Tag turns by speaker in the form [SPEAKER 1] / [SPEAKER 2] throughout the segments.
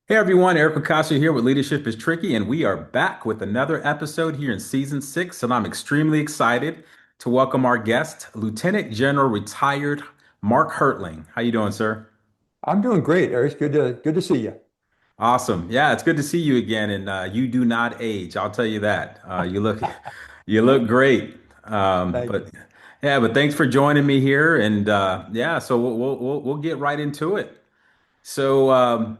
[SPEAKER 1] Hey everyone, Eric Picasso here with Leadership is Tricky, and we are back with another episode here in season six. And I'm extremely excited to welcome our guest, Lieutenant General retired Mark Hertling. How you doing, sir?
[SPEAKER 2] I'm doing great, Eric. Good to see you.
[SPEAKER 1] Awesome. Yeah, it's good to see you again, and you do not age. I'll tell you that. You look great.
[SPEAKER 2] Thank
[SPEAKER 1] But
[SPEAKER 2] you.
[SPEAKER 1] yeah, but thanks for joining me here, and yeah, so we'll get right into it. So.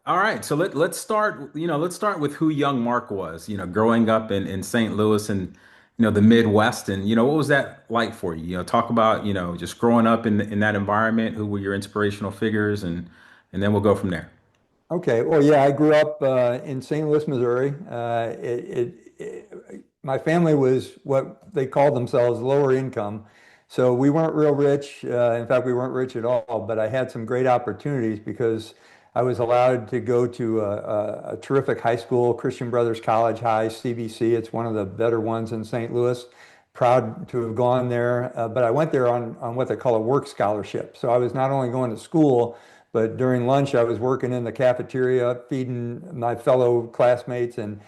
[SPEAKER 1] All right, so let's start, let's start with who young Mark was, growing up in St. Louis and, the Midwest and, what was that like for you? Talk about, just growing up in that environment, who were your inspirational figures and then we'll go from there.
[SPEAKER 2] Okay. Well, yeah, I grew up in St. Louis, Missouri. My family was what they called themselves lower income. So we weren't real rich. In fact, we weren't rich at all, but I had some great opportunities because I was allowed to go to a terrific high school, Christian Brothers College High, CBC. It's one of the better ones in St. Louis. Proud to have gone there. But I went there on what they call a work scholarship. So I was not only going to school, but during lunch, I was working in the cafeteria, feeding my fellow classmates and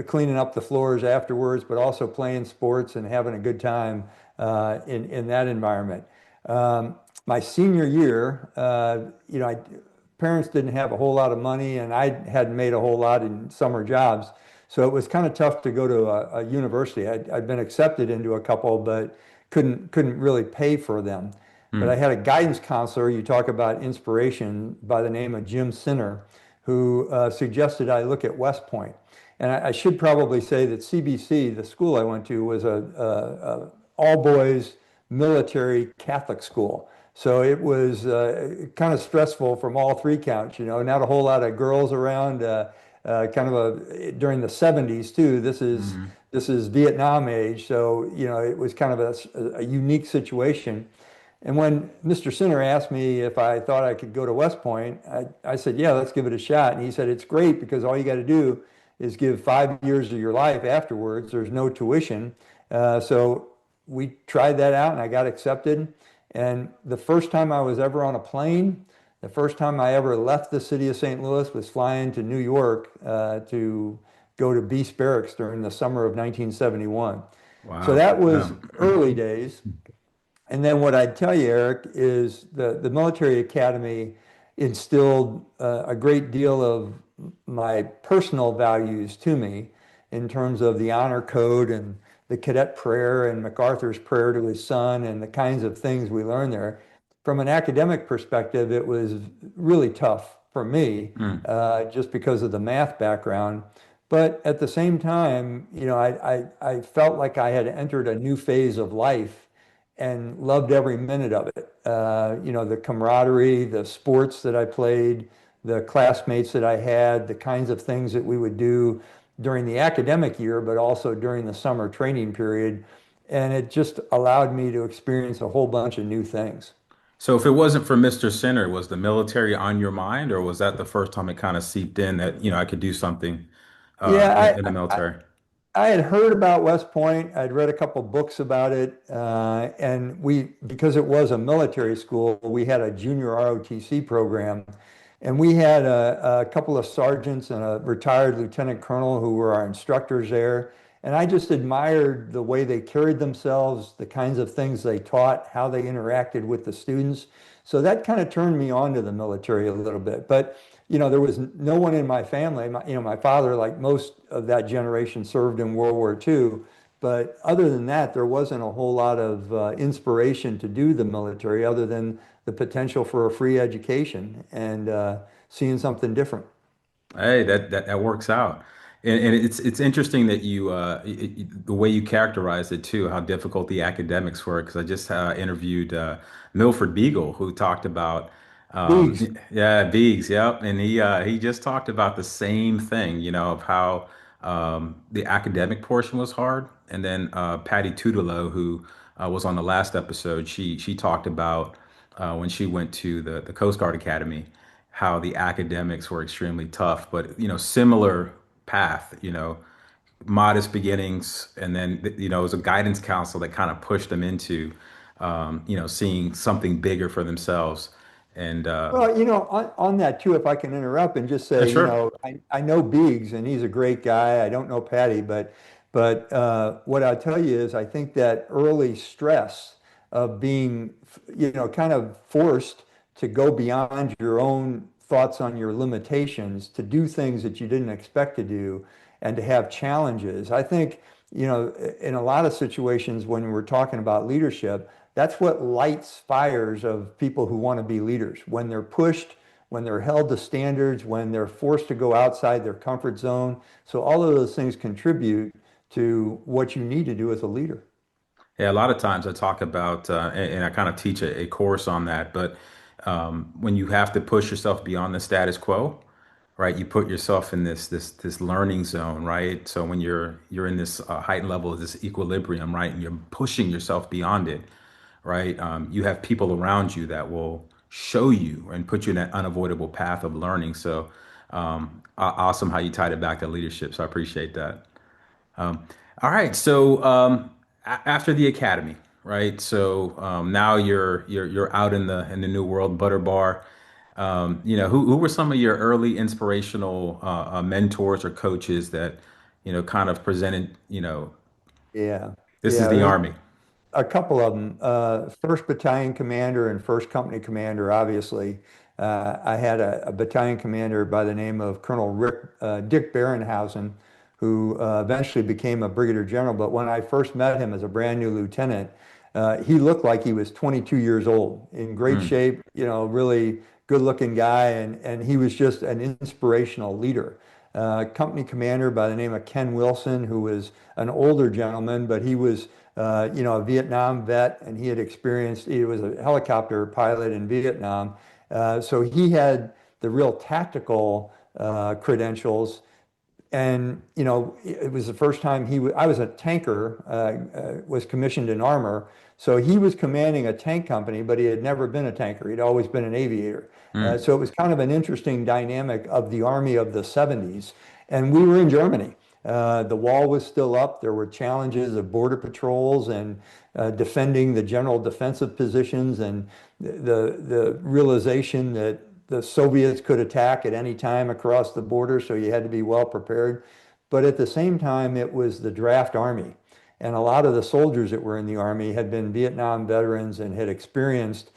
[SPEAKER 2] cleaning up the floors afterwards, but also playing sports and having a good time in that environment. Um, my senior year, parents didn't have a whole lot of money, and I hadn't made a whole lot in summer jobs. So it was kind of tough to go to a university. I'd been accepted into a couple, but couldn't really pay for them. But I
[SPEAKER 1] Hmm.
[SPEAKER 2] had a guidance counselor, you talk about inspiration, by the name of Jim Sinner, who suggested I look at West Point. And I should probably say that CBC, the school I went to, was a all boys military Catholic school. So it was kind of stressful from all three counts, not a whole lot of girls around, kind of during the 70s too.
[SPEAKER 1] Hmm.
[SPEAKER 2] This is Vietnam age. So, it was kind of a unique situation. And when Mr. Sinner asked me if I thought I could go to West Point, I said, yeah, let's give it a shot. And he said, it's great because all you got to do is give 5 years of your life afterwards. There's no tuition. So we tried that out and I got accepted. And the first time I was ever on a plane, the first time I ever left the city of St. Louis was flying to New York to go to Beast Barracks during the summer of 1971. So
[SPEAKER 1] Wow.
[SPEAKER 2] that was early days. And then what I'd tell you, Eric, is the military academy instilled a great deal of my personal values to me in terms of the honor code and the cadet prayer and MacArthur's prayer to his son and the kinds of things we learned there. From an academic perspective, it was really tough for me
[SPEAKER 1] Hmm.
[SPEAKER 2] just because of the math background. But at the same time, I felt like I had entered a new phase of life and loved every minute of it. The camaraderie, the sports that I played, the classmates that I had, the kinds of things that we would do during the academic year, but also during the summer training period. And it just allowed me to experience a whole bunch of new things.
[SPEAKER 1] So if it wasn't for Mr. Center, was the military on your mind, or was that the first time it kind of seeped in that, I could do something in the
[SPEAKER 2] Yeah,
[SPEAKER 1] military?
[SPEAKER 2] I had heard about West Point. I'd read a couple books about it, and because it was a military school, we had a junior ROTC program, and we had a couple of sergeants and a retired lieutenant colonel who were our instructors there. And I just admired the way they carried themselves, the kinds of things they taught, how they interacted with the students. So that kind of turned me on to the military a little bit. But there was no one in my family. My father, like most of that generation, served in World War II. But other than that, there wasn't a whole lot of inspiration to do the military other than the potential for a free education and seeing something different.
[SPEAKER 1] Hey, that works out. And it's interesting that the way you characterized it too, how difficult the academics were. Because I just interviewed Milford Beagle, who talked about,
[SPEAKER 2] Biggs.
[SPEAKER 1] yeah, Biggs, yep, and he just talked about the same thing, of how the academic portion was hard, and then Patty Tudelo, who was on the last episode, she talked about when she went to the Coast Guard Academy how the academics were extremely tough, but similar path, modest beginnings, and then it was a guidance council that kind of pushed them into seeing something bigger for themselves. And
[SPEAKER 2] Well, on that too, if I can interrupt and just say,
[SPEAKER 1] sure.
[SPEAKER 2] I know Biggs and he's a great guy. I don't know Patty, but what I'll tell you is I think that early stress of being, kind of forced to go beyond your own thoughts on your limitations, to do things that you didn't expect to do, and to have challenges. I think, in a lot of situations when we're talking about leadership, that's what lights fires of people who want to be leaders. When they're pushed, when they're held to standards, when they're forced to go outside their comfort zone. So all of those things contribute to what you need to do as a leader.
[SPEAKER 1] Yeah, a lot of times I talk about, and I kind of teach a course on that, but when you have to push yourself beyond the status quo, right? You put yourself in this learning zone, right? So when you're in this heightened level of this equilibrium, right, and you're pushing yourself beyond it, right? You have people around you that will show you and put you in that unavoidable path of learning. So awesome how you tied it back to leadership. So I appreciate that. All right. So after the academy, right? So now you're out in the new world, Butter Bar. Who were some of your early inspirational mentors or coaches that kind of presented,
[SPEAKER 2] Yeah.
[SPEAKER 1] this is the
[SPEAKER 2] Yeah.
[SPEAKER 1] Army.
[SPEAKER 2] A couple of them. First battalion commander and first company commander, obviously. I had a battalion commander by the name of Colonel Dick Barenhausen, who eventually became a brigadier general. But when I first met him as a brand new lieutenant, he looked like he was 22 years old, in great
[SPEAKER 1] Mm,
[SPEAKER 2] shape, really good looking guy. And he was just an inspirational leader. Company commander by the name of Ken Wilson, who was an older gentleman, but he was a Vietnam vet, and he was a helicopter pilot in Vietnam. So he had the real tactical credentials. And, it was the first time I was a tanker, was commissioned in armor. So he was commanding a tank company, but he had never been a tanker. He'd always been an aviator.
[SPEAKER 1] mm,
[SPEAKER 2] So it was kind of an interesting dynamic of the Army of the 70s. And we were in Germany. The wall was still up. There were challenges of border patrols and defending the general defensive positions, and the realization that the Soviets could attack at any time across the border, so you had to be well prepared. But at the same time, it was the draft army. And a lot of the soldiers that were in the army had been Vietnam veterans and had experienced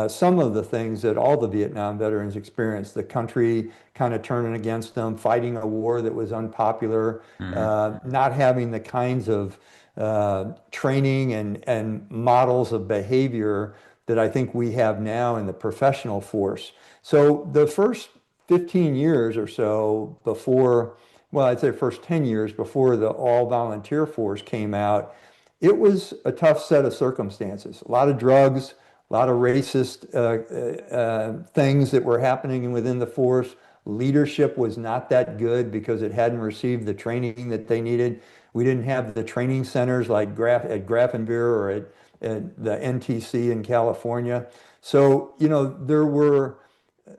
[SPEAKER 2] some of the things that all the Vietnam veterans experienced, the country kind of turning against them, fighting a war that was unpopular,
[SPEAKER 1] mm.
[SPEAKER 2] not having the kinds of training and models of behavior that I think we have now in the professional force. So the first 15 years or so before, well, I'd say first 10 years before the all volunteer force came out, it was a tough set of circumstances. A lot of drugs, a lot of racist things that were happening within the force. Leadership was not that good because it hadn't received the training that they needed. We didn't have the training centers like at Grafenwehr or at the NTC in California. So, there were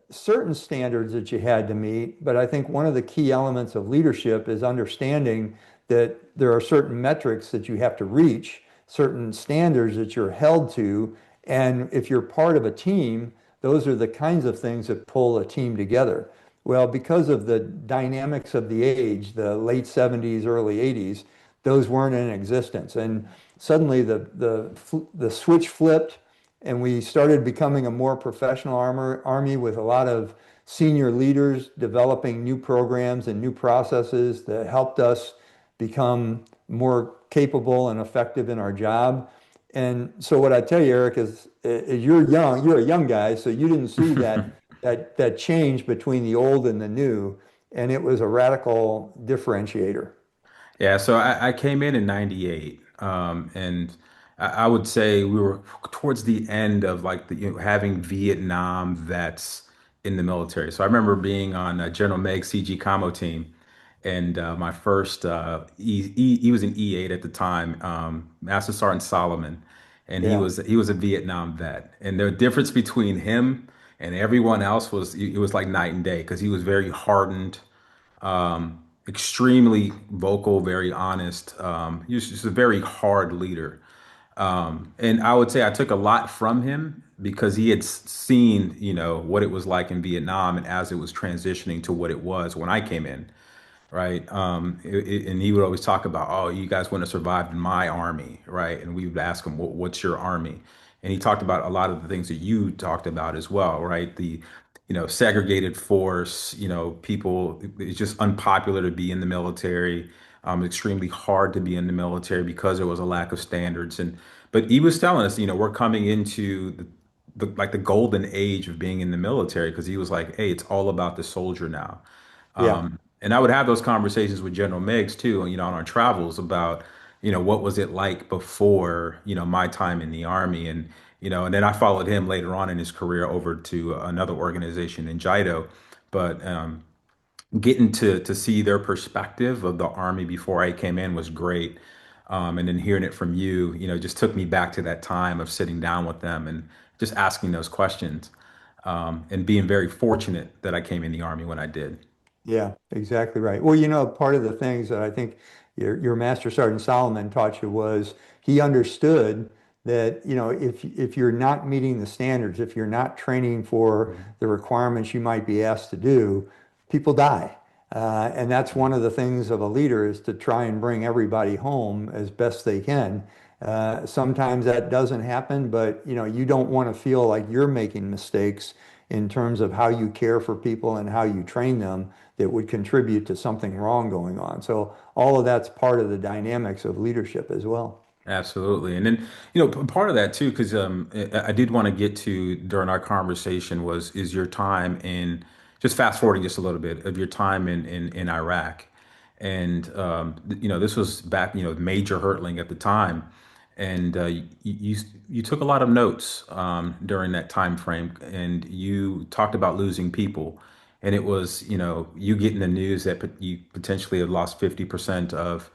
[SPEAKER 2] certain standards that you had to meet, but I think one of the key elements of leadership is understanding that there are certain metrics that you have to reach, certain standards that you're held to, and if you're part of a team, those are the kinds of things that pull a team together. Well, because of the dynamics of the age, the late 70s, early 80s, those weren't in existence. And suddenly the switch flipped, and we started becoming a more professional army with a lot of senior leaders developing new programs and new processes that helped us become more capable and effective in our job. And so what I tell you, Eric, is you're a young guy, so you didn't see that change between the old and the new, and it was a radical differentiator.
[SPEAKER 1] Yeah, so I came in 98, and I would say we were towards the end of like having Vietnam vets in the military. So I remember being on General Meg's CG Commo team, and my first he was an E8 at the time, Master Sergeant Solomon, and he
[SPEAKER 2] Yeah.
[SPEAKER 1] was he was a Vietnam vet, and the difference between him and everyone else was it was like night and day because he was very hardened, extremely vocal, very honest. He was just a very hard leader. And I would say I took a lot from him, because he had seen, what it was like in Vietnam and as it was transitioning to what it was when I came in, right? And he would always talk about, oh, you guys wouldn't have survived in my army, right? And we would ask him, what's your army? And he talked about a lot of the things that you talked about as well, right? Segregated force, people, it's just unpopular to be in the military. Extremely hard to be in the military because there was a lack of standards. But he was telling us, we're coming into the golden age of being in the military because he was like, hey, it's all about the soldier now.
[SPEAKER 2] Yeah.
[SPEAKER 1] And I would have those conversations with General Meigs too, on our travels about, what was it like before, my time in the Army. And then I followed him later on in his career over to another organization in Jaido. But getting to see their perspective of the Army before I came in was great. And then hearing it from you, just took me back to that time of sitting down with them and just asking those questions, and being very fortunate that I came in the Army when I did.
[SPEAKER 2] Yeah, exactly right. Well, part of the things that I think your Master Sergeant Solomon taught you was he understood that, if you're not meeting the standards, if you're not training for the requirements you might be asked to do, people die. And that's one of the things of a leader is to try and bring everybody home as best they can. Sometimes that doesn't happen, but you don't want to feel like you're making mistakes in terms of how you care for people and how you train them that would contribute to something wrong going on. So all of that's part of the dynamics of leadership as well.
[SPEAKER 1] Absolutely. And then, part of that too, because I did want to get to during our conversation is your time in, just fast forwarding just a little bit of your time in Iraq. And, this was back, Major Hertling at the time. And you took a lot of notes during that time frame, and you talked about losing people. And it was, you getting the news that you potentially have lost 50% of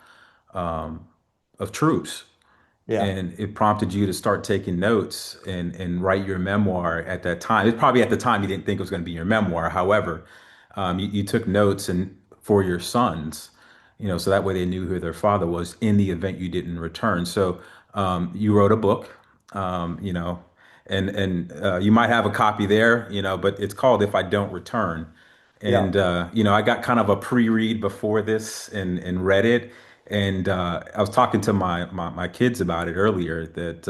[SPEAKER 1] troops,
[SPEAKER 2] Yeah.
[SPEAKER 1] and it prompted you to start taking notes and write your memoir at that time. It's probably at the time you didn't think it was going to be your memoir. However, you took notes and for your sons, so that way they knew who their father was in the event you didn't return. So you wrote a book, you know, and you might have a copy there, but it's called If I Don't Return.
[SPEAKER 2] Yeah.
[SPEAKER 1] And I got kind of a pre-read before this and read it. And I was talking to my kids about it earlier that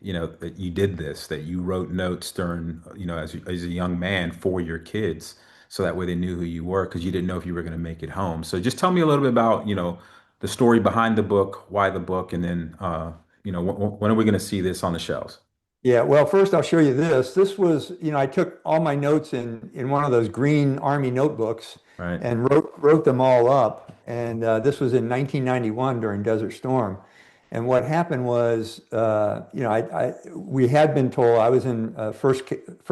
[SPEAKER 1] that you did this, that you wrote notes during, as a young man for your kids, so that way they knew who you were because you didn't know if you were going to make it home. So just tell me a little bit about, the story behind the book, why the book, and then when are we going to see this on the shelves?
[SPEAKER 2] Yeah, well, first I'll show you this. This was, I took all my notes in one of those green Army notebooks
[SPEAKER 1] Right.
[SPEAKER 2] and wrote them all up. And this was in 1991 during Desert Storm. And what happened was, we had been told I was in first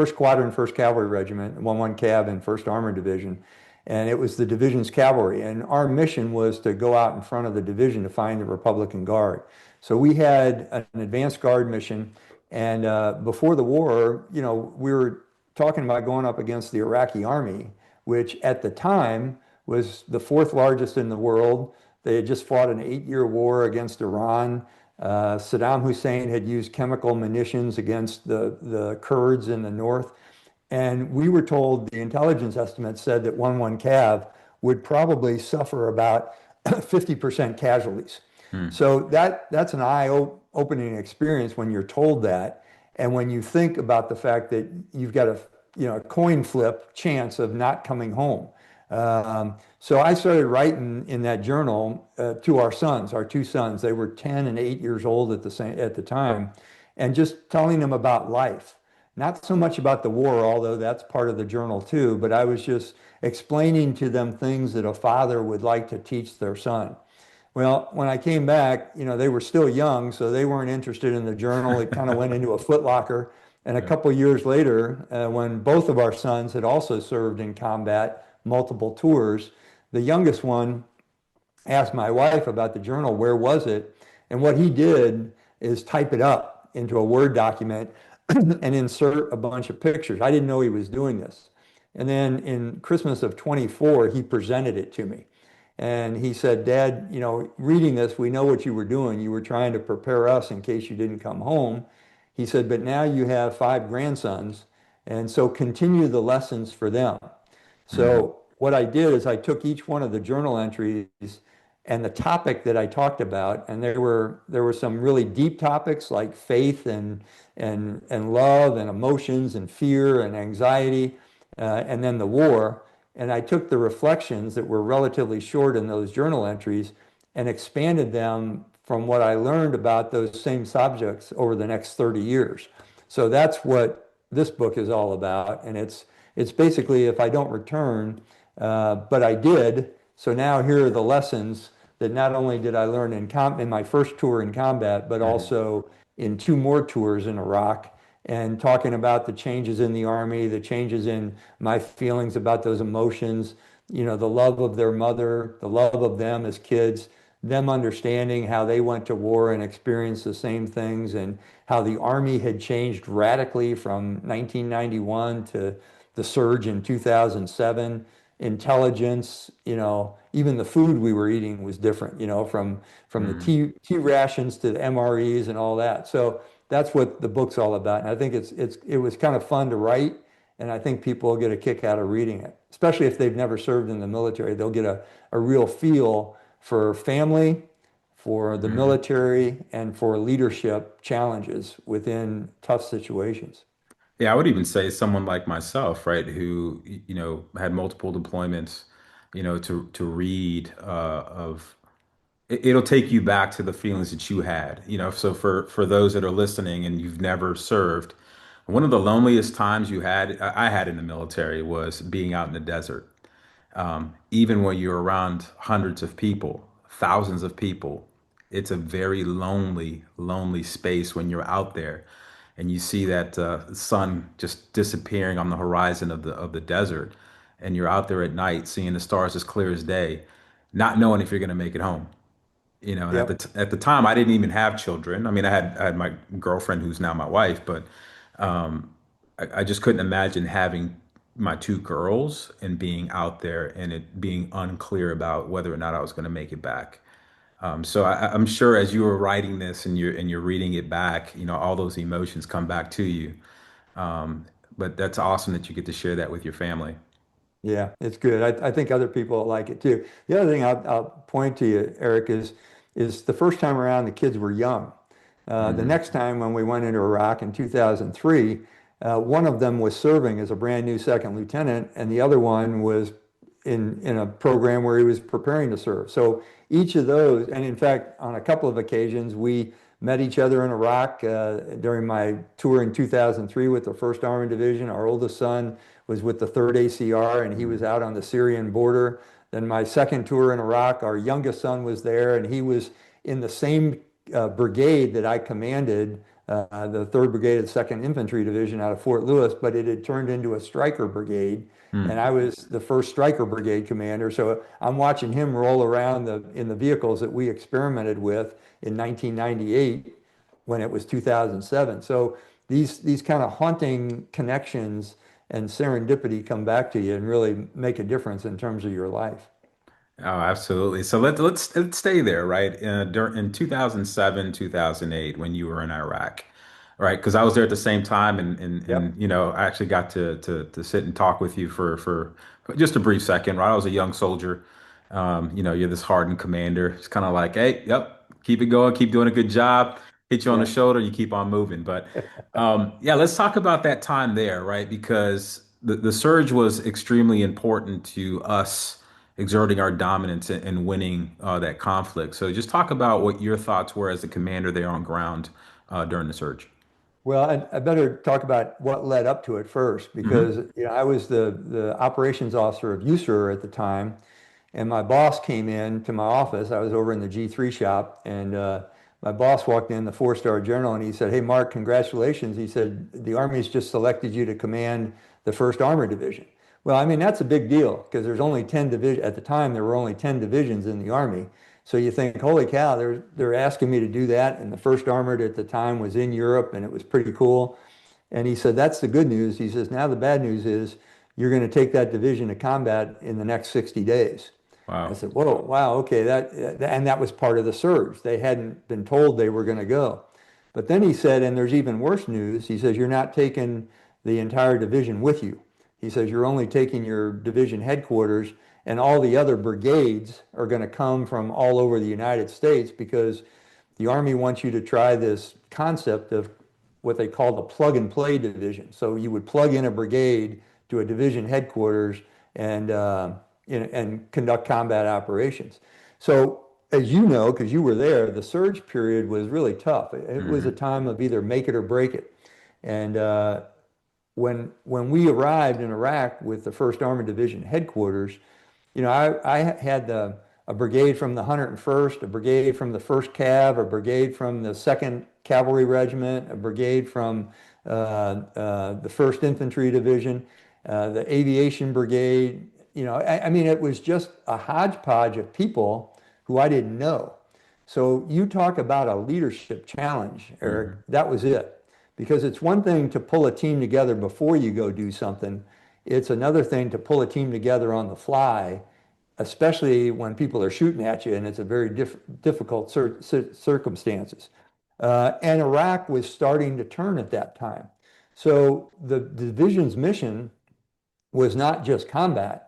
[SPEAKER 2] Squadron, First Cavalry Regiment, 11 Cav and First Armored Division, and it was the division's cavalry. And our mission was to go out in front of the division to find the Republican Guard. So we had an advanced guard mission. And before the war, we were talking about going up against the Iraqi army, which at the time was the fourth largest in the world. They had just fought an 8-year war against Iran. Saddam Hussein had used chemical munitions against the Kurds in the north. And we were told the intelligence estimates said that 11 Cav would probably suffer about 50% casualties.
[SPEAKER 1] Hmm.
[SPEAKER 2] So that's an eye-opening experience when you're told that, and when you think about the fact that you've got a coin flip chance of not coming home. So I started writing in that journal to our sons, our two sons. They were 10 and 8 years old at the time, and just telling them about life. Not so much about the war, although that's part of the journal too, but I was just explaining to them things that a father would like to teach their son. Well, when I came back, they were still young, so they weren't interested in the journal. It kind of went into a footlocker. And a
[SPEAKER 1] Right.
[SPEAKER 2] couple of years later, when both of our sons had also served in combat, multiple tours, the youngest one asked my wife about the journal, where was it? And what he did is type it up into a Word document and insert a bunch of pictures. I didn't know he was doing this. And then in Christmas of 24, he presented it to me. And he said, Dad, reading this, we know what you were doing. You were trying to prepare us in case you didn't come home. He said, but now you have 5 grandsons, and so continue the lessons for them.
[SPEAKER 1] Mm,
[SPEAKER 2] So what I did is I took each one of the journal entries and the topic that I talked about, and there were some really deep topics like faith and love and emotions and fear and anxiety, and then the war. And I took the reflections that were relatively short in those journal entries and expanded them from what I learned about those same subjects over the next 30 years. So that's what this book is all about. And it's basically if I don't return, but I did. So now here are the lessons that not only did I learn in my first tour in combat, but
[SPEAKER 1] mhm,
[SPEAKER 2] also in 2 more tours in Iraq, and talking about the changes in the Army, the changes in my feelings about those emotions, the love of their mother, the love of them as kids, them understanding how they went to war and experienced the same things, and how the Army had changed radically from 1991 to the surge in 2007. Intelligence, even the food we were eating was different, from the
[SPEAKER 1] mm.
[SPEAKER 2] T rations to the MREs and all that. So that's what the book's all about. And I think it was kind of fun to write, and I think people will get a kick out of reading it, especially if they've never served in the military. They'll get a real feel for family, for the
[SPEAKER 1] Mhm.
[SPEAKER 2] military, and for leadership challenges within tough situations.
[SPEAKER 1] Yeah, I would even say someone like myself, right, who had multiple deployments, to read of it'll take you back to the feelings that you had, So for those that are listening and you've never served, one of the loneliest times I had in the military was being out in the desert. Even when you're around hundreds of people, thousands of people, it's a very lonely, lonely space when you're out there and you see that sun just disappearing on the horizon of the desert, and you're out there at night seeing the stars as clear as day, not knowing if you're going to make it home. And
[SPEAKER 2] Yep.
[SPEAKER 1] at the time, I didn't even have children. I mean, I had my girlfriend, who's now my wife, but I just couldn't imagine having my 2 girls and being out there and it being unclear about whether or not I was going to make it back. So I'm sure as you were writing this and you're reading it back, all those emotions come back to you. Um, but that's awesome that you get to share that with your family.
[SPEAKER 2] Yeah, it's good. I think other people like it too. The other thing I'll point to you, Eric, is the first time around the kids were young. The
[SPEAKER 1] Hmm.
[SPEAKER 2] next time when we went into Iraq in 2003, one of them was serving as a brand new second lieutenant, and the other one was in a program where he was preparing to serve. So each of those, and in fact, on a couple of occasions, we met each other in Iraq during my tour in 2003 with the 1st Armored Division. Our oldest son was with the 3rd ACR, and he was out on the Syrian border. Then my second tour in Iraq, our youngest son was there, and he was in the same brigade that I commanded, the 3rd Brigade of the 2nd Infantry Division out of Fort Lewis, but it had turned into a Stryker brigade, and
[SPEAKER 1] Hmm.
[SPEAKER 2] I was the 1st Stryker brigade commander. So I'm watching him roll around in the vehicles that we experimented with in 1998 when it was 2007. So these kind of haunting connections and serendipity come back to you and really make a difference in terms of your life.
[SPEAKER 1] Oh, absolutely. So let's stay there, right? In 2007, 2008, when you were in Iraq, right? Because I was there at the same time, and
[SPEAKER 2] Yep.
[SPEAKER 1] I actually got to sit and talk with you for just a brief second, right? I was a young soldier. You're this hardened commander. It's kind of like, hey, yep, keep it going, keep doing a good job. Hit you on the
[SPEAKER 2] Yeah.
[SPEAKER 1] shoulder, you keep on moving. But yeah, let's talk about that time there, right? Because the surge was extremely important to us exerting our dominance and winning that conflict. So just talk about what your thoughts were as a commander there on ground during the surge.
[SPEAKER 2] Well, I better talk about what led up to it first, because
[SPEAKER 1] Hmm.
[SPEAKER 2] I was the operations officer of USER at the time, and my boss came in to my office. I was over in the G3 shop, and my boss walked in, the 4-star general, and he said, "Hey, Mark, congratulations." He said, "The Army's just selected you to command the 1st Armored Division." Well, I mean, that's a big deal because there's only 10 divisions at the time. There were only 10 divisions in the Army. So you think, holy cow, they're asking me to do that. And the 1st Armored at the time was in Europe, and it was pretty cool. And he said, that's the good news. He says, now the bad news is you're going to take that division to combat in the next 60 days. I
[SPEAKER 1] Wow.
[SPEAKER 2] said, whoa, wow, okay, and that was part of the surge. They hadn't been told they were going to go. But then he said, and there's even worse news. He says, you're not taking the entire division with you. He says, you're only taking your division headquarters, and all the other brigades are going to come from all over the United States because the Army wants you to try this concept of what they call the plug and play division. So you would plug in a brigade to a division headquarters and, and conduct combat operations. So as you know, because you were there, the surge period was really tough. It was a
[SPEAKER 1] Hmm.
[SPEAKER 2] time of either make it or break it. And when we arrived in Iraq with the First Armored Division headquarters, I had a brigade from the 101st, a brigade from the 1st Cav, a brigade from the 2nd Cavalry Regiment, a brigade from the 1st Infantry Division, the Aviation Brigade. I mean, it was just a hodgepodge of people who I didn't know. So you talk about a leadership challenge, Eric.
[SPEAKER 1] Hmm.
[SPEAKER 2] That was it. Because it's one thing to pull a team together before you go do something. It's another thing to pull a team together on the fly, especially when people are shooting at you and it's a very difficult circumstances. And Iraq was starting to turn at that time. So the division's mission was not just combat.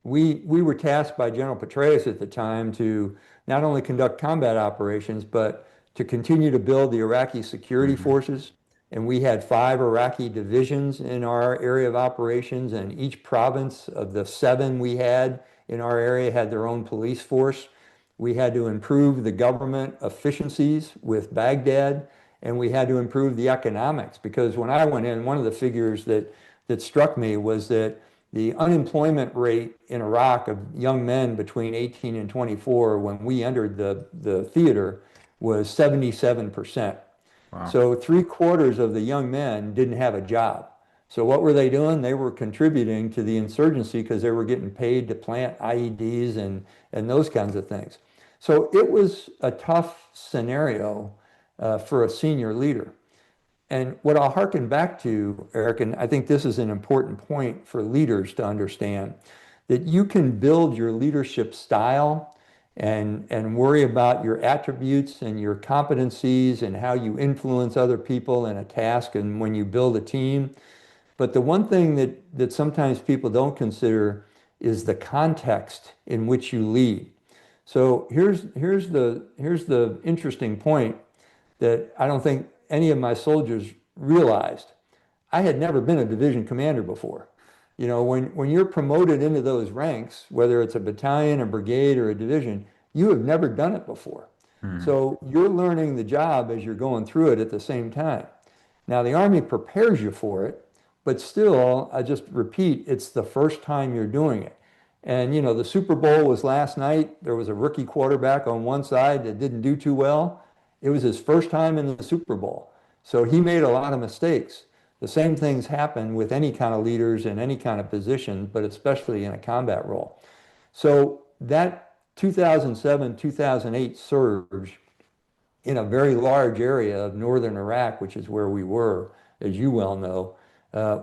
[SPEAKER 2] We were tasked by General Petraeus at the time to not only conduct combat operations, but to continue to build the Iraqi security
[SPEAKER 1] Hmm.
[SPEAKER 2] forces. And we had 5 Iraqi divisions in our area of operations, and each province of the 7 we had in our area had their own police force. We had to improve the government efficiencies with Baghdad, and we had to improve the economics because when I went in, one of the figures that struck me was that the unemployment rate in Iraq of young men between 18 and 24 when we entered the theater was 77%.
[SPEAKER 1] Wow.
[SPEAKER 2] So 3/4 of the young men didn't have a job. So what were they doing? They were contributing to the insurgency because they were getting paid to plant IEDs and those kinds of things. So it was a tough scenario for a senior leader. And what I'll hearken back to, Eric, and I think this is an important point for leaders to understand, that you can build your leadership style and worry about your attributes and your competencies and how you influence other people in a task and when you build a team. But the one thing that sometimes people don't consider is the context in which you lead. So here's the interesting point that I don't think any of my soldiers realized. I had never been a division commander before. When you're promoted into those ranks, whether it's a battalion, a brigade, or a division, you have never done it before.
[SPEAKER 1] Hmm.
[SPEAKER 2] So you're learning the job as you're going through it at the same time. Now, the Army prepares you for it, but still, I just repeat, it's the first time you're doing it. And, the Super Bowl was last night. There was a rookie quarterback on one side that didn't do too well. It was his first time in the Super Bowl. So he made a lot of mistakes. The same things happen with any kind of leaders in any kind of position, but especially in a combat role. So that 2007, 2008 surge in a very large area of northern Iraq, which is where we were, as you well know,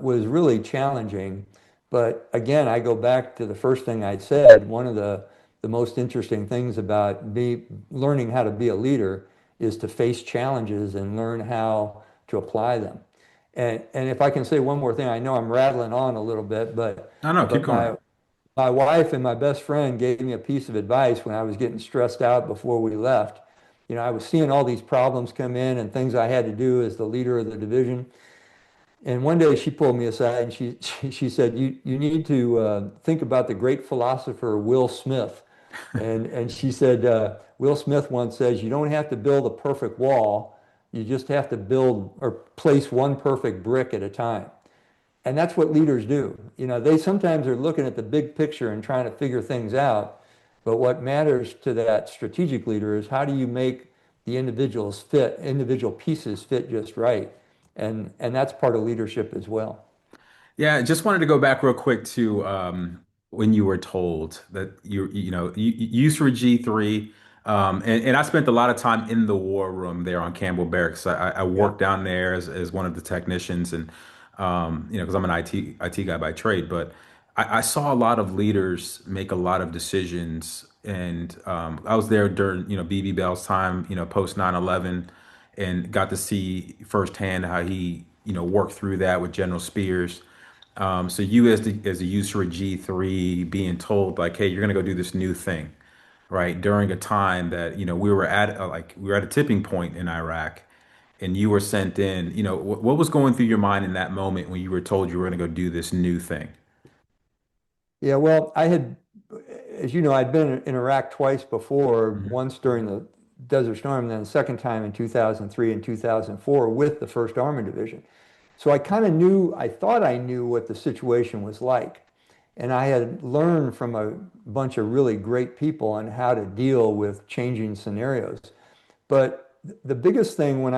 [SPEAKER 2] was really challenging. But again, I go back to the first thing I said. One of the most interesting things about learning how to be a leader is to face challenges and learn how to apply them. And if I can say one more thing, I know I'm rattling on a little bit, but
[SPEAKER 1] I know. Keep
[SPEAKER 2] but
[SPEAKER 1] going.
[SPEAKER 2] my wife and my best friend gave me a piece of advice when I was getting stressed out before we left. I was seeing all these problems come in and things I had to do as the leader of the division. And one day she pulled me aside and she said, you need to think about the great philosopher Will Smith. And she said, Will Smith once says, you don't have to build a perfect wall. You just have to build or place one perfect brick at a time. And that's what leaders do. They sometimes are looking at the big picture and trying to figure things out. But what matters to that strategic leader is how do you make the individual pieces fit just right. And that's part of leadership as well.
[SPEAKER 1] Yeah, just wanted to go back real quick to when you were told that you used for G3, and I spent a lot of time in the war room there on Campbell Barracks. I
[SPEAKER 2] Yeah.
[SPEAKER 1] worked down there as one of the technicians, and because I'm an IT guy by trade, but I saw a lot of leaders make a lot of decisions, and I was there during BB Bell's time, post 9/11. and got to see firsthand how he, worked through that with General Spears. So you as the user of G3 being told like, hey, you're gonna go do this new thing, right? During a time that, we were at a tipping point in Iraq, and you were sent in. What was going through your mind in that moment when you were told you were gonna go do this new thing?
[SPEAKER 2] Yeah, well, as you know, I'd been in Iraq twice before,
[SPEAKER 1] Mhm.
[SPEAKER 2] once during the Desert Storm, then the second time in 2003 and 2004 with the 1st Armored Division. So I kind of knew, I thought I knew what the situation was like. And I had learned from a bunch of really great people on how to deal with changing scenarios. But the biggest thing when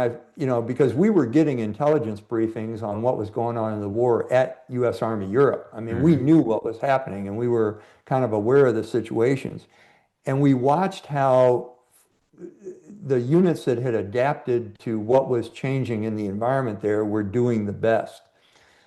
[SPEAKER 2] because we were getting intelligence briefings on what was going on in the war at U.S. Army Europe. I mean, we
[SPEAKER 1] Mhm.
[SPEAKER 2] knew what was happening and we were kind of aware of the situations. And we watched how the units that had adapted to what was changing in the environment there were doing the best.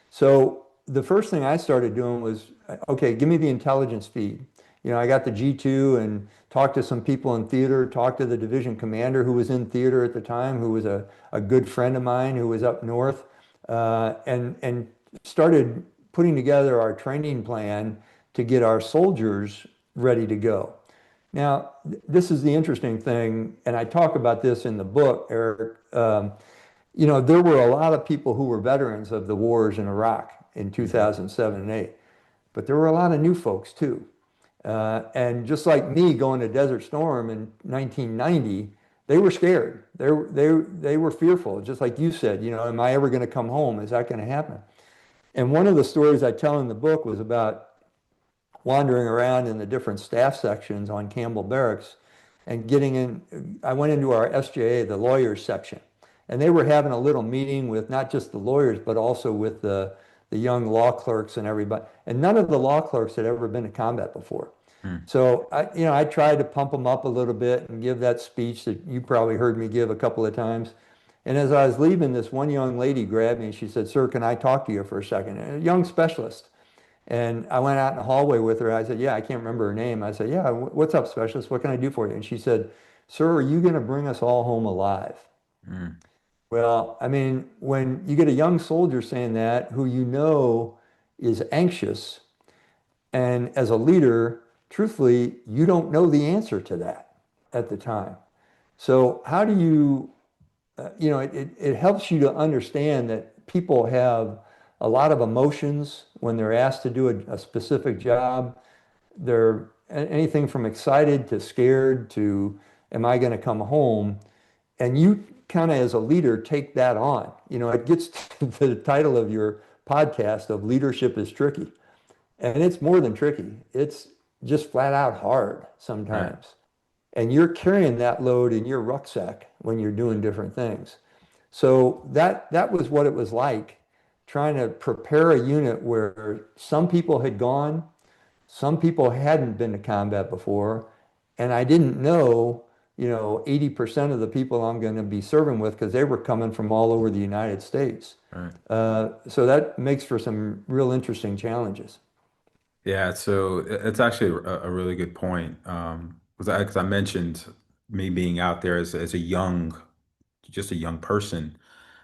[SPEAKER 2] So the first thing I started doing was, okay, give me the intelligence feed. I got the G2 and talked to some people in theater, talked to the division commander who was in theater at the time, who was a good friend of mine who was up north, and started putting together our training plan to get our soldiers ready to go. Now, this is the interesting thing, and I talk about this in the book, Eric. There were a lot of people who were veterans of the wars in Iraq in
[SPEAKER 1] Mhm.
[SPEAKER 2] 2007 and 8, but there were a lot of new folks too. And just like me going to Desert Storm in 1990, they were scared. They were fearful, just like you said, am I ever going to come home? Is that going to happen? And one of the stories I tell in the book was about wandering around in the different staff sections on Campbell Barracks and getting in. I went into our SJA, the lawyers section, and they were having a little meeting with not just the lawyers, but also with the young law clerks and everybody. And none of the law clerks had ever been to combat before.
[SPEAKER 1] Mhm.
[SPEAKER 2] So I tried to pump them up a little bit and give that speech that you probably heard me give a couple of times. And as I was leaving, this one young lady grabbed me and she said, "Sir, can I talk to you for a second?" A young specialist. And I went out in the hallway with her. I said, "Yeah, I can't remember her name." I said, "Yeah, what's up, specialist? What can I do for you?" And she said, "Sir, are you going to bring us all home alive?"
[SPEAKER 1] Mhm.
[SPEAKER 2] Well, I mean, when you get a young soldier saying that, who is anxious, and as a leader, truthfully, you don't know the answer to that at the time. So how do you, it helps you to understand that people have a lot of emotions when they're asked to do a specific job. They're anything from excited to scared to, am I going to come home? And you kind of, as a leader, take that on. It gets to the title of your podcast of Leadership is Tricky. And it's more than tricky. It's just flat out hard
[SPEAKER 1] Right.
[SPEAKER 2] sometimes. And you're carrying that load in your rucksack when you're doing different things. So that was what it was like trying to prepare a unit where some people had gone, some people hadn't been to combat before, and I didn't know, 80% of the people I'm going to be serving with because they were coming from all over the United States.
[SPEAKER 1] Right.
[SPEAKER 2] So that makes for some real interesting challenges.
[SPEAKER 1] Yeah, so it's actually a really good point. Because I mentioned me being out there as a young, just a young person,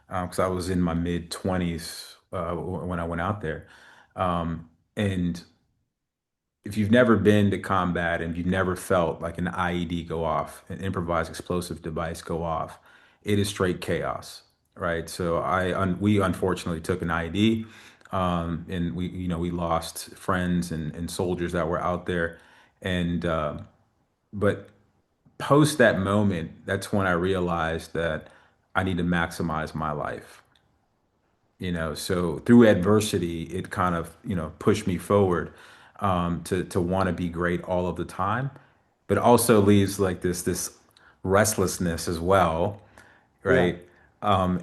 [SPEAKER 1] because I was in my mid 20s when I went out there. And if you've never been to combat and you've never felt like an IED go off, an improvised explosive device go off, it is straight chaos, right? So we unfortunately took an IED, and we lost friends and soldiers that were out there, and but post that moment, that's when I realized that I need to maximize my life. So through adversity, it kind of, pushed me forward, to want to be great all of the time, but also leaves like this restlessness as well,
[SPEAKER 2] Yeah.
[SPEAKER 1] right?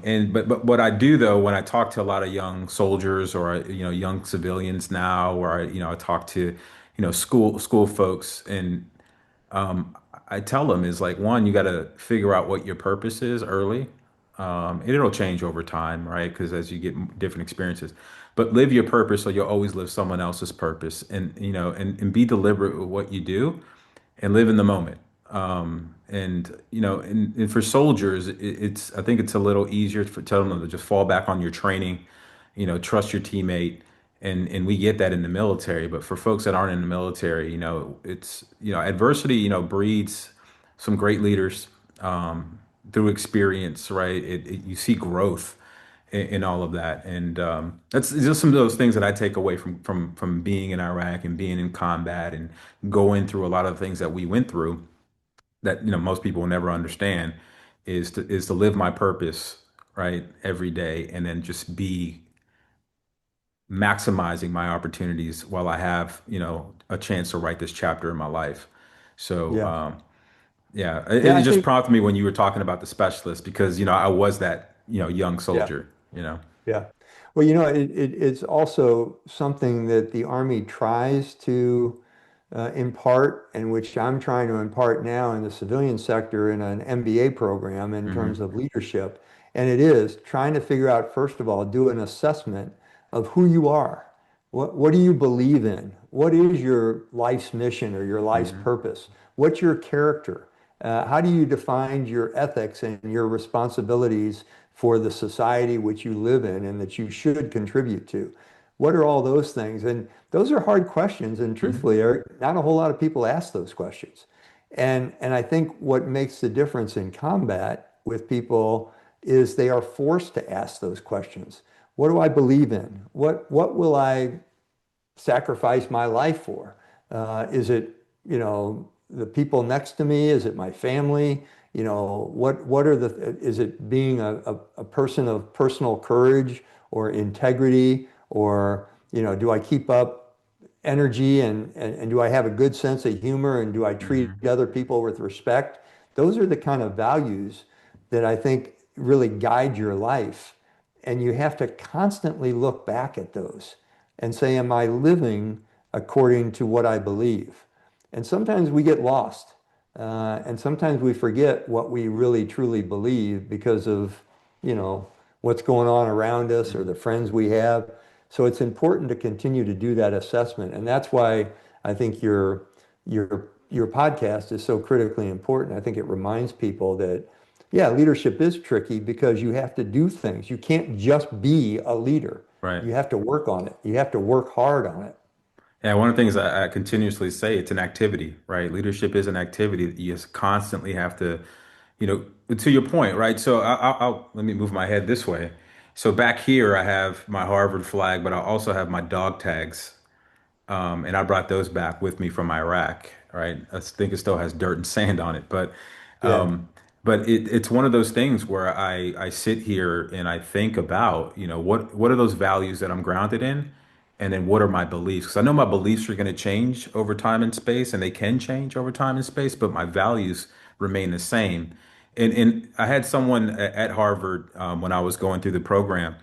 [SPEAKER 1] And but what I do though, when I talk to a lot of young soldiers or young civilians now, or I talk to school folks, and I tell them is like, one, you got to figure out what your purpose is early. And it'll change over time, right? Because as you get different experiences, but live your purpose, so you'll always live someone else's purpose, and and be deliberate with what you do, and live in the moment. And and for soldiers, it's I think it's a little easier for tell them to just fall back on your training, trust your teammate, and we get that in the military. But for folks that aren't in the military, it's adversity, breeds some great leaders through experience, right? You see growth in all of that, and that's just some of those things that I take away from being in Iraq and being in combat and going through a lot of the things that we went through that most people will never understand is to live my purpose right every day and then just be maximizing my opportunities while I have a chance to write this chapter in my life. So
[SPEAKER 2] Yeah.
[SPEAKER 1] yeah, it,
[SPEAKER 2] Yeah,
[SPEAKER 1] it
[SPEAKER 2] I
[SPEAKER 1] just
[SPEAKER 2] think,
[SPEAKER 1] prompted me when you were talking about the specialist because I was that young
[SPEAKER 2] yeah.
[SPEAKER 1] soldier.
[SPEAKER 2] Yeah. Well, it's also something that the Army tries to impart, and which I'm trying to impart now in the civilian sector in an MBA program in terms
[SPEAKER 1] Hmm.
[SPEAKER 2] of leadership. And it is trying to figure out, first of all, do an assessment of who you are. What do you believe in? What is your life's mission or your life's
[SPEAKER 1] Hmm.
[SPEAKER 2] purpose? What's your character? How do you define your ethics and your responsibilities for the society which you live in and that you should contribute to? What are all those things? And those are hard questions. And
[SPEAKER 1] Hmm.
[SPEAKER 2] truthfully, Eric, not a whole lot of people ask those questions. And I think what makes the difference in combat with people is they are forced to ask those questions. What do I believe in? What will I sacrifice my life for? Is it, the people next to me? Is it my family? What are is it being a person of personal courage or integrity? Or, do I keep up energy and do I have a good sense of humor and do I treat
[SPEAKER 1] Hmm.
[SPEAKER 2] other people with respect? Those are the kind of values that I think really guide your life. And you have to constantly look back at those and say, am I living according to what I believe? And sometimes we get lost. And sometimes we forget what we really truly believe because of, what's going on around us or the friends we have. So it's important to continue to do that assessment. And that's why I think your podcast is so critically important. I think it reminds people that, yeah, leadership is tricky because you have to do things. You can't just be a leader.
[SPEAKER 1] Right.
[SPEAKER 2] You have to work on it. You have to work hard on it.
[SPEAKER 1] Yeah, one of the things I continuously say, it's an activity, right? Leadership is an activity that you just constantly have to, to your point, right? So let me move my head this way. So back here, I have my Harvard flag, but I also have my dog tags, and I brought those back with me from Iraq, right? I think it still has dirt and sand on it,
[SPEAKER 2] Yeah.
[SPEAKER 1] um, but it's one of those things where I sit here and I think about, what are those values that I'm grounded in, and then what are my beliefs? Because I know my beliefs are going to change over time and space, and they can change over time and space, but my values remain the same. And I had someone at Harvard when I was going through the program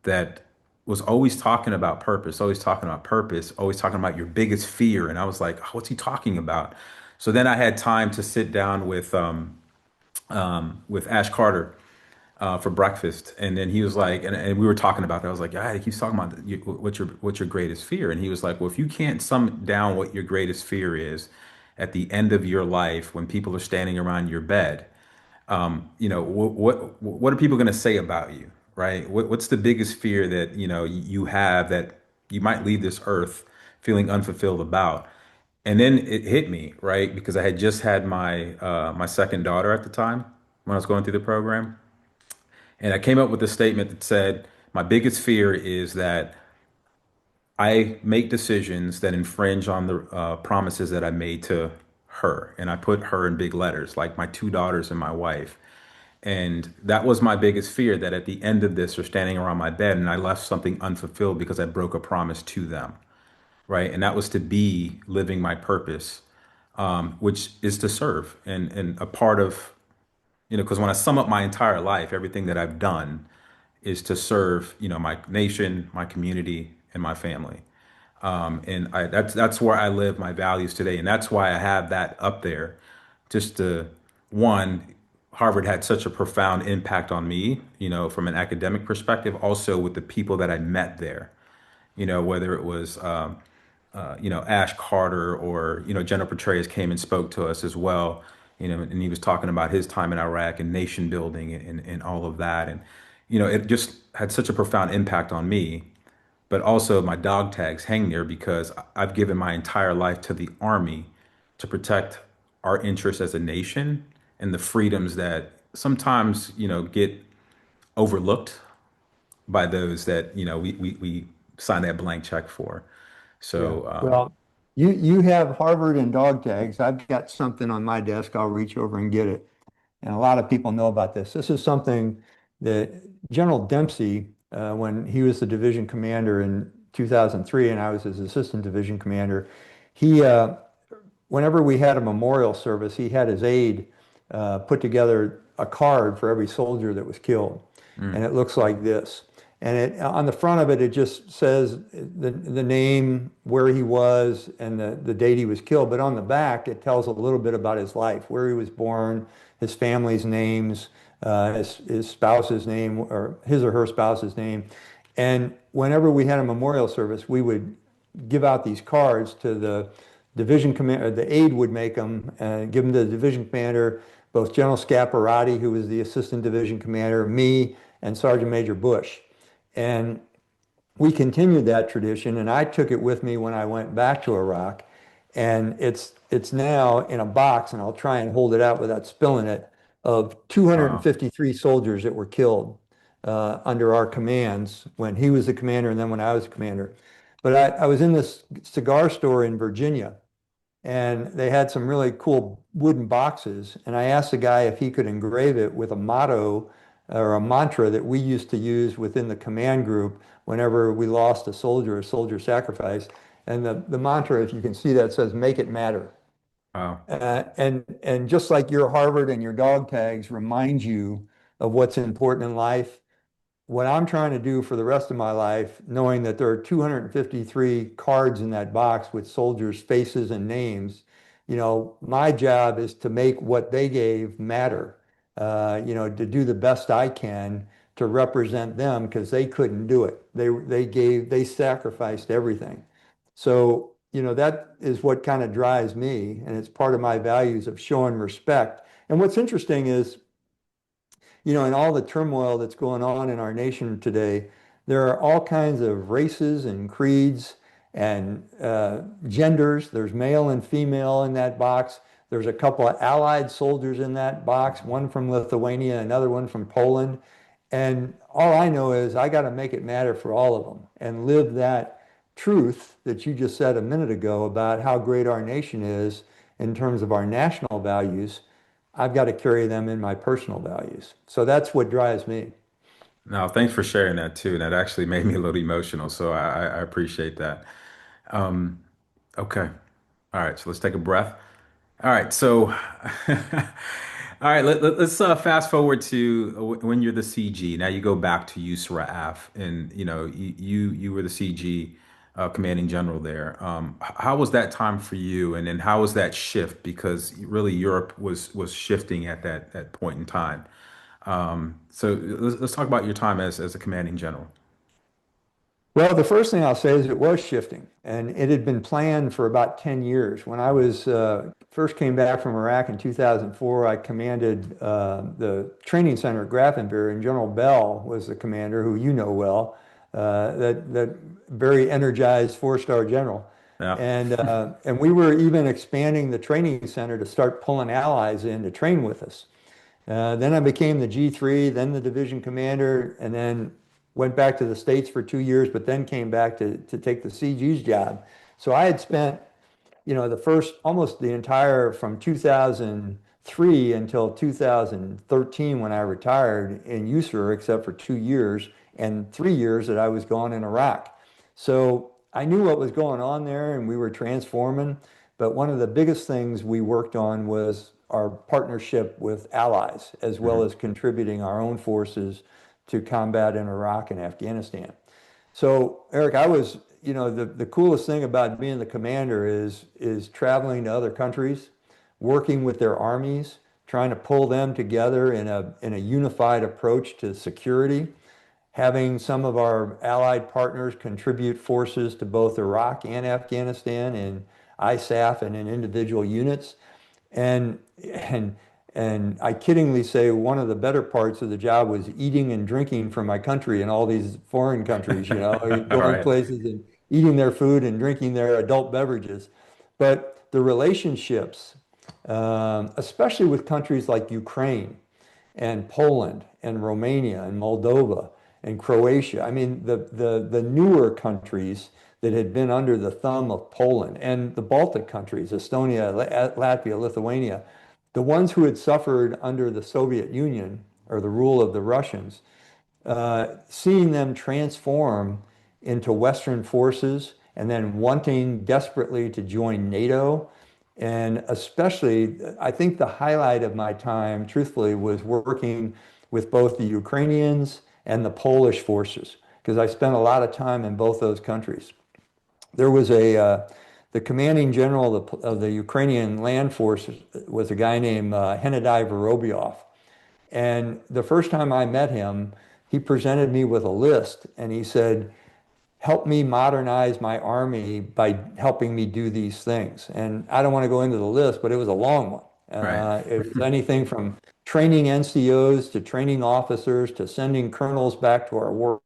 [SPEAKER 1] that was always talking about purpose, always talking about purpose, always talking about your biggest fear. And I was like, "Oh, what's he talking about?" So then I had time to sit down with Ash Carter for breakfast, and then he was like, and we were talking about that. I was like, "Yeah, he keeps talking about what's your greatest fear," and he was like, "Well, if you can't sum down what your greatest fear is at the end of your life when people are standing around your bed." What are people going to say about you, right? What's the biggest fear that you have that you might leave this earth feeling unfulfilled about? And then it hit me, right? Because I had just had my second daughter at the time when I was going through the program, and I came up with a statement that said, "My biggest fear is that I make decisions that infringe on the promises that I made to her," and I put her in big letters, like my two daughters and my wife. And that was my biggest fear, that at the end of this, they're standing around my bed and I left something unfulfilled because I broke a promise to them, right? And that was to be living my purpose, which is to serve. And a part of, because when I sum up my entire life, everything that I've done is to serve, my nation, my community, and my family. And that's where I live my values today, and that's why I have that up there. Just to one, Harvard had such a profound impact on me, from an academic perspective. Also with the people that I met there, whether it was Ash Carter or General Petraeus came and spoke to us as well. and he was talking about his time in Iraq and nation building and all of that. And, it just had such a profound impact on me. But also my dog tags hang there because I've given my entire life to the Army to protect our interests as a nation and the freedoms that sometimes, get overlooked by those that, we sign that blank check for.
[SPEAKER 2] Yeah.
[SPEAKER 1] So,
[SPEAKER 2] Well, you have Harvard and dog tags. I've got something on my desk. I'll reach over and get it. And a lot of people know about this. This is something that General Dempsey, when he was the division commander in 2003, and I was his assistant division commander, he whenever we had a memorial service, he had his aide put together a card for every soldier that was killed, and
[SPEAKER 1] mm,
[SPEAKER 2] it looks like this. And on the front of it, it just says the name, where he was, and the date he was killed. But on the back, it tells a little bit about his life, where he was born, his family's names, his spouse's name, or his or her spouse's name. And whenever we had a memorial service, we would give out these cards to the division commander. The aide would make them and give them to the division commander, both General Scaparrotti, who was the assistant division commander, me, and Sergeant Major Bush. And we continued that tradition, and I took it with me when I went back to Iraq. And it's now in a box, and I'll try and hold it out without spilling it, of
[SPEAKER 1] wow.
[SPEAKER 2] 253 soldiers that were killed under our commands when he was the commander and then when I was commander. But I was in this cigar store in Virginia, and they had some really cool wooden boxes. And I asked the guy if he could engrave it with a motto or a mantra that we used to use within the command group whenever we lost a soldier sacrifice. And the mantra, if you can see that, says, "Make it matter."
[SPEAKER 1] Wow.
[SPEAKER 2] And just like your Harvard and your dog tags remind you of what's important in life, what I'm trying to do for the rest of my life, knowing that there are 253 cards in that box with soldiers' faces and names, my job is to make what they gave matter, to do the best I can to represent them because they couldn't do it. They sacrificed everything. So, that is what kind of drives me, and it's part of my values of showing respect. And what's interesting is, in all the turmoil that's going on in our nation today, there are all kinds of races and creeds and genders. There's male and female in that box. There's a couple of allied soldiers in that box, one from Lithuania, another one from Poland. And all I know is I got to make it matter for all of them and live that truth that you just said a minute ago about how great our nation is in terms of our national values. I've got to carry them in my personal values. So that's what drives me.
[SPEAKER 1] No, thanks for sharing that too. That actually made me a little emotional. So I appreciate that. Um, okay. All right. So let's take a breath. All right. So, all right. Let's fast forward to when you're the CG. Now you go back to Yusra Af, and you were the CG commanding general there. How was that time for you? And then how was that shift? Because really Europe was shifting at that point in time. So let's talk about your time as a commanding general.
[SPEAKER 2] Well, the first thing I'll say is it was shifting, and it had been planned for about 10 years. When I was first came back from Iraq in 2004, I commanded the training center at Grafenberg, and General Bell was the commander, who you know well, that very energized four-star general.
[SPEAKER 1] Yeah.
[SPEAKER 2] And we were even expanding the training center to start pulling allies in to train with us. Then I became the G3, then the division commander, and then went back to the States for 2 years, but then came back to take the CG's job. So I had spent, the first, almost the entire from 2003 until 2013 when I retired in USER, except for 2 years and 3 years that I was gone in Iraq. So I knew what was going on there and we were transforming. But one of the biggest things we worked on was our partnership with allies, as well
[SPEAKER 1] Mhm.
[SPEAKER 2] as contributing our own forces to combat in Iraq and Afghanistan. So, Eric, I was, the coolest thing about being the commander is traveling to other countries, working with their armies, trying to pull them together in a unified approach to security, having some of our allied partners contribute forces to both Iraq and Afghanistan in ISAF and in individual units. And and and I kiddingly say one of the better parts of the job was eating and drinking for my country in all these foreign countries,
[SPEAKER 1] All
[SPEAKER 2] going
[SPEAKER 1] right.
[SPEAKER 2] places and eating their food and drinking their adult beverages. But the relationships, especially with countries like Ukraine and Poland and Romania and Moldova and Croatia. I mean, the newer countries that had been under the thumb of Poland and the Baltic countries, Estonia, Latvia, Lithuania, the ones who had suffered under the Soviet Union or the rule of the Russians, seeing them transform into Western forces and then wanting desperately to join NATO. And especially, I think the highlight of my time, truthfully, was working with both the Ukrainians and the Polish forces, because I spent a lot of time in both those countries. There was the commanding general of the Ukrainian land forces was a guy named Hennady Vorobyov. And the first time I met him, he presented me with a list and he said, help me modernize my army by helping me do these things. And I don't want to go into the list, but it was a long one.
[SPEAKER 1] Right.
[SPEAKER 2] It was anything from training NCOs to training officers to sending colonels back to our war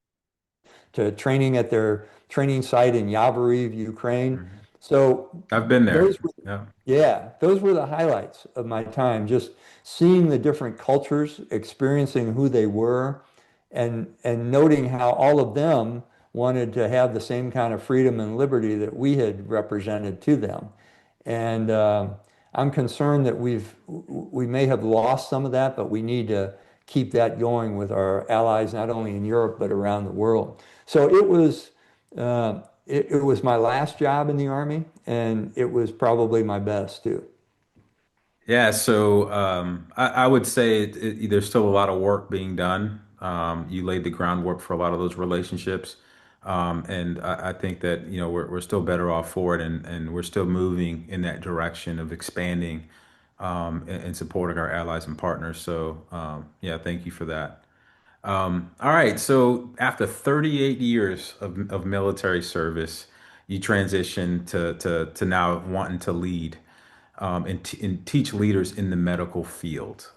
[SPEAKER 2] to training at their training site in Yavoriv, Ukraine.
[SPEAKER 1] Mhm.
[SPEAKER 2] So
[SPEAKER 1] I've been there.
[SPEAKER 2] those were,
[SPEAKER 1] Yeah.
[SPEAKER 2] yeah, those were the highlights of my time, just seeing the different cultures, experiencing who they were, and noting how all of them wanted to have the same kind of freedom and liberty that we had represented to them. And I'm concerned that we may have lost some of that, but we need to keep that going with our allies, not only in Europe but around the world. So it was my last job in the Army, and it was probably my best too.
[SPEAKER 1] Yeah, so I would say there's still a lot of work being done. You laid the groundwork for a lot of those relationships, and I think that we're still better off for it, and we're still moving in that direction of expanding and supporting our allies and partners. So yeah, thank you for that. All right, so after 38 years of military service, you transition to now wanting to lead and teach leaders in the medical field.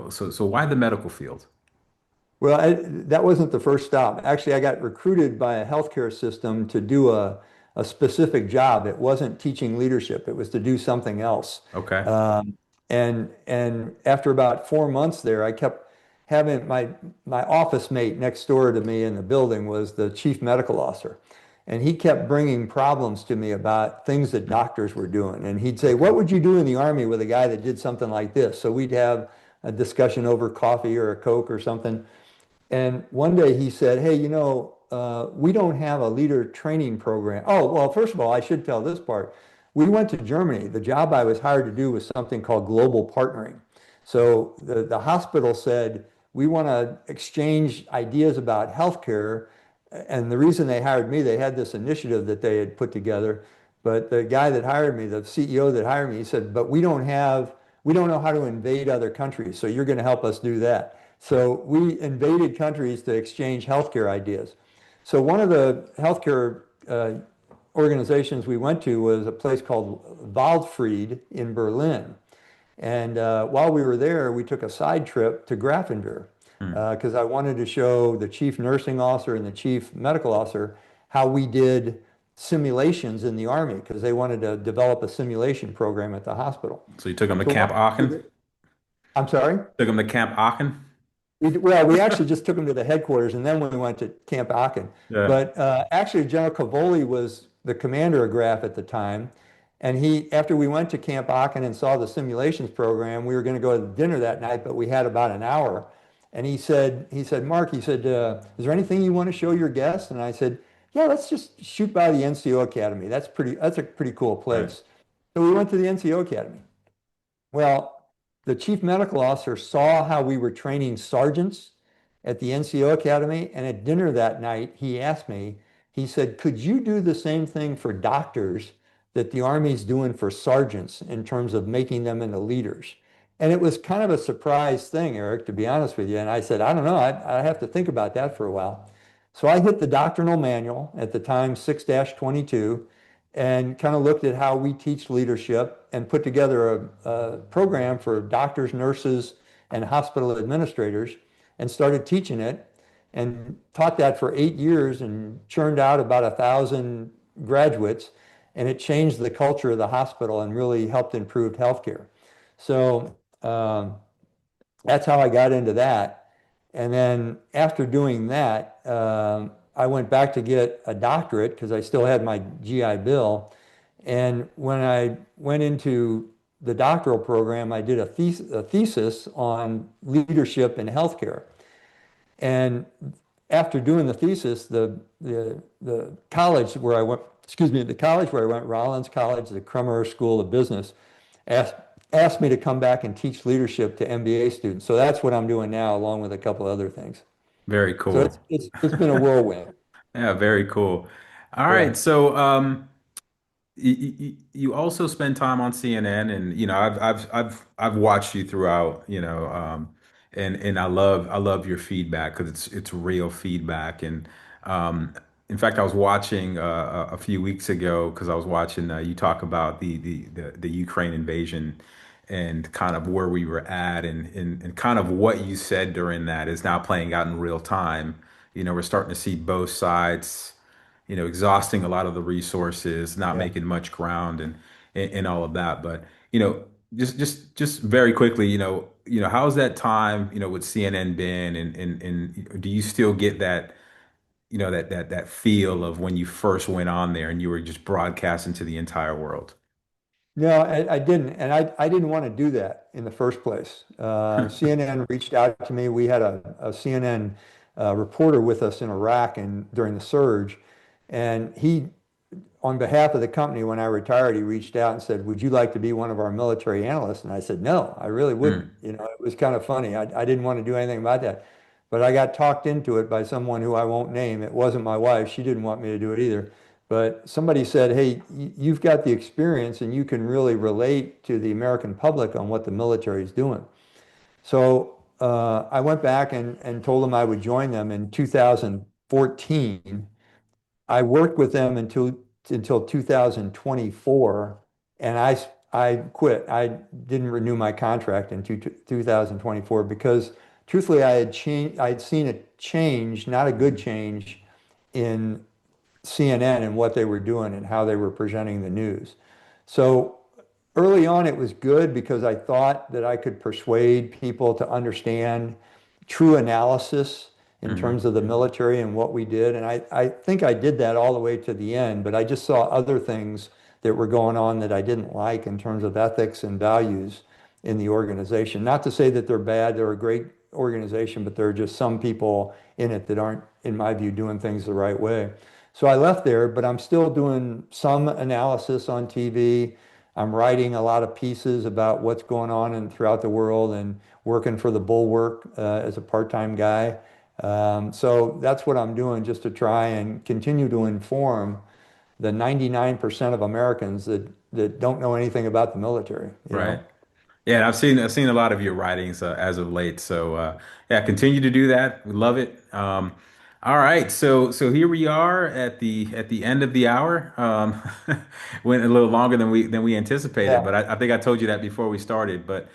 [SPEAKER 1] So why the medical field?
[SPEAKER 2] Well, that wasn't the first stop. Actually, I got recruited by a healthcare system to do a specific job. It wasn't teaching leadership, it was to do something else.
[SPEAKER 1] Okay.
[SPEAKER 2] And after about 4 months there, I kept having my office mate next door to me in the building was the chief medical officer. And he kept bringing problems to me about things that doctors were doing. And he'd say,
[SPEAKER 1] Okay.
[SPEAKER 2] what would you do in the Army with a guy that did something like this? So we'd have a discussion over coffee or a Coke or something. And one day he said, hey, we don't have a leader training program. Oh, well, first of all, I should tell this part. We went to Germany. The job I was hired to do was something called global partnering. So the hospital said, we want to exchange ideas about healthcare. And the reason they hired me, they had this initiative that they had put together. But the guy that hired me, the CEO that hired me, he said, but we don't know how to invade other countries. So you're going to help us do that. So we invaded countries to exchange healthcare ideas. So one of the healthcare organizations we went to was a place called Waldfried in Berlin. And while we were there, we took a side trip to Grafenwehr
[SPEAKER 1] Hmm.
[SPEAKER 2] because I wanted to show the chief nursing officer and the chief medical officer how we did simulations in the Army because they wanted to develop a simulation program at the hospital.
[SPEAKER 1] So you took them to
[SPEAKER 2] So
[SPEAKER 1] Camp
[SPEAKER 2] while we were
[SPEAKER 1] Aachen?
[SPEAKER 2] there, I'm sorry?
[SPEAKER 1] Took them to Camp Aachen?
[SPEAKER 2] We actually just took him to the headquarters and then we went to Camp Aachen.
[SPEAKER 1] Yeah.
[SPEAKER 2] But actually, General Cavoli was the commander of GRAF at the time. And after we went to Camp Aachen and saw the simulations program, we were going to go to dinner that night, but we had about an hour. And Mark, he said, is there anything you want to show your guests? And I said, yeah, let's just shoot by the NCO Academy. That's a pretty cool
[SPEAKER 1] Right.
[SPEAKER 2] place. So we went to the NCO Academy. Well, the chief medical officer saw how we were training sergeants at the NCO Academy, and at dinner that night, he asked me, he said, could you do the same thing for doctors that the Army's doing for sergeants in terms of making them into leaders? And it was kind of a surprise thing, Eric, to be honest with you. And I said, I don't know, I have to think about that for a while. So I hit the doctrinal manual at the time, 6-22, and kind of looked at how we teach leadership and put together a program for doctors, nurses, and hospital administrators and started teaching it and taught that for 8 years and churned out about 1,000 graduates. And it changed the culture of the hospital and really helped improve healthcare. So that's how I got into that. And then after doing that, I went back to get a doctorate because I still had my GI Bill. And when I went into the doctoral program, I did a thesis on leadership in healthcare. And after doing the thesis, the college where I went, excuse me, the college where I went, Rollins College, the Crummer School of Business, asked asked me to come back and teach leadership to MBA students. So that's what I'm doing now, along with a couple other things.
[SPEAKER 1] Very
[SPEAKER 2] So
[SPEAKER 1] cool.
[SPEAKER 2] it's been a whirlwind.
[SPEAKER 1] Yeah, very cool. All
[SPEAKER 2] Yeah.
[SPEAKER 1] right, so you also spend time on CNN, and I've watched you throughout, and I love your feedback because it's real feedback. And um, in fact, I was watching a few weeks ago because I was watching you talk about the Ukraine invasion and kind of where we were at, and kind of what you said during that is now playing out in real time. We're starting to see both sides, exhausting a lot of the resources, not
[SPEAKER 2] Yeah.
[SPEAKER 1] making much ground, and all of that. But just very quickly, how's that time, with CNN been, and do you still get that, that feel of when you first went on there and you were just broadcasting to the entire world?
[SPEAKER 2] No, I didn't. And I didn't want to do that in the first place. CNN reached out to me. We had a CNN reporter with us in Iraq and during the surge. And he on behalf of the company, when I retired, he reached out and said, "Would you like to be one of our military analysts?" And I said, "No, I really wouldn't."
[SPEAKER 1] Mm,
[SPEAKER 2] It was kind of funny. I didn't want to do anything about that. But I got talked into it by someone who I won't name. It wasn't my wife. She didn't want me to do it either. But somebody said, "Hey, you've got the experience and you can really relate to the American public on what the military is doing." So I went back and told them I would join them in 2014. I worked with them until 2024, and I quit. I didn't renew my contract in 2024 because truthfully I had seen a change, not a good change, in CNN and what they were doing and how they were presenting the news. So early on, it was good because I thought that I could persuade people to understand true analysis in
[SPEAKER 1] mhm.
[SPEAKER 2] terms of the military and what we did. And I think I did that all the way to the end, but I just saw other things that were going on that I didn't like in terms of ethics and values in the organization. Not to say that they're bad, they're a great organization, but there are just some people in it that aren't, in my view, doing things the right way. So I left there, but I'm still doing some analysis on TV. I'm writing a lot of pieces about what's going on throughout the world and working for the Bulwark as a part-time guy. So that's what I'm doing just to try and continue to inform the 99% of Americans that don't know anything about the military, you
[SPEAKER 1] Right.
[SPEAKER 2] know?
[SPEAKER 1] Yeah, and I've seen a lot of your writings as of late. So yeah, continue to do that. We love it. All right, so here we are at the end of the hour. Went a little longer than we anticipated,
[SPEAKER 2] Yeah.
[SPEAKER 1] but I think I told you that before we started. But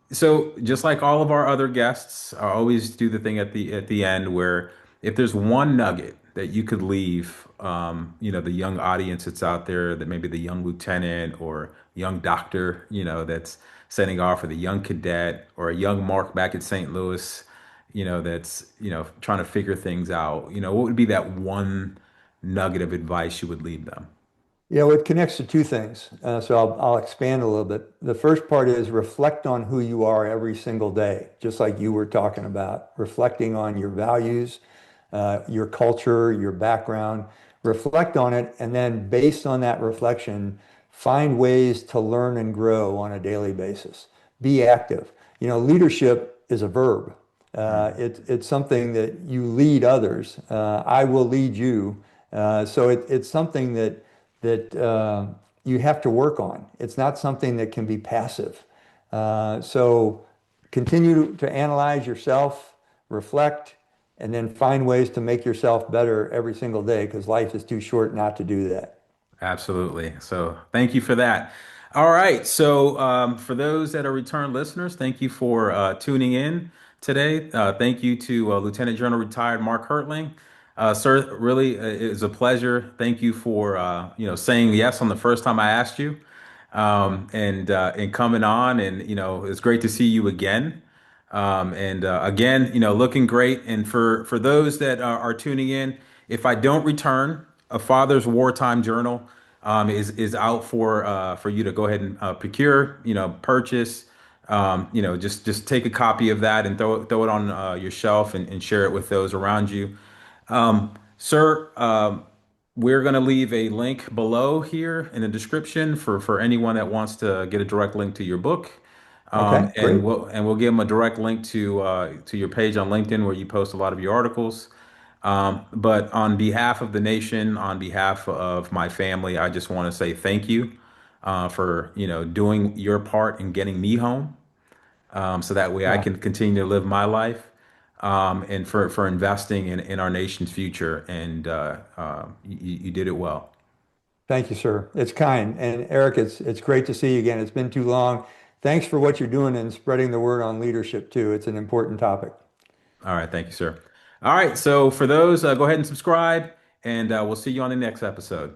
[SPEAKER 1] so just like all of our other guests, I always do the thing at the end where if there's one nugget that you could leave, the young audience that's out there, that maybe the young lieutenant or young doctor, that's setting off, or the young cadet or a young Mark back at St. Louis, that's, trying to figure things out, what would be that one nugget of advice you would leave them?
[SPEAKER 2] Yeah, well, it connects to two things. So I'll expand a little bit. The first part is reflect on who you are every single day, just like you were talking about, reflecting on your values, your culture, your background. Reflect on it, and then based on that reflection, find ways to learn and grow on a daily basis. Be active. Leadership is a verb.
[SPEAKER 1] Mhm.
[SPEAKER 2] It's something that you lead others. I will lead you. So it's something that you have to work on. It's not something that can be passive. So continue to analyze yourself, reflect, and then find ways to make yourself better every single day because life is too short not to do that.
[SPEAKER 1] Absolutely. So thank you for that. All right. So for those that are return listeners, thank you for tuning in today. Thank you to Lieutenant General retired Mark Hertling. Sir, really, it is a pleasure. Thank you for saying yes on the first time I asked you, and coming on. And it's great to see you again. And again, looking great. And for those that are tuning in, if I don't return, a father's wartime journal is out for you to go ahead and procure, purchase. Just take a copy of that and throw it on your shelf and share it with those around you. Sir, we're going to leave a link below here in the description for anyone that wants to get a direct link to your book.
[SPEAKER 2] Okay,
[SPEAKER 1] And
[SPEAKER 2] great.
[SPEAKER 1] we'll give them a direct link to your page on LinkedIn where you post a lot of your articles. But on behalf of the nation, on behalf of my family, I just want to say thank you for doing your part in getting me home, so that way I
[SPEAKER 2] Yeah.
[SPEAKER 1] can continue to live my life, and for investing in our nation's future. And you did it well.
[SPEAKER 2] Thank you, sir. It's kind. And Eric, it's great to see you again. It's been too long. Thanks for what you're doing and spreading the word on leadership too. It's an important topic.
[SPEAKER 1] All right, thank you, sir. All right, so for those, go ahead and subscribe, and we'll see you on the next episode.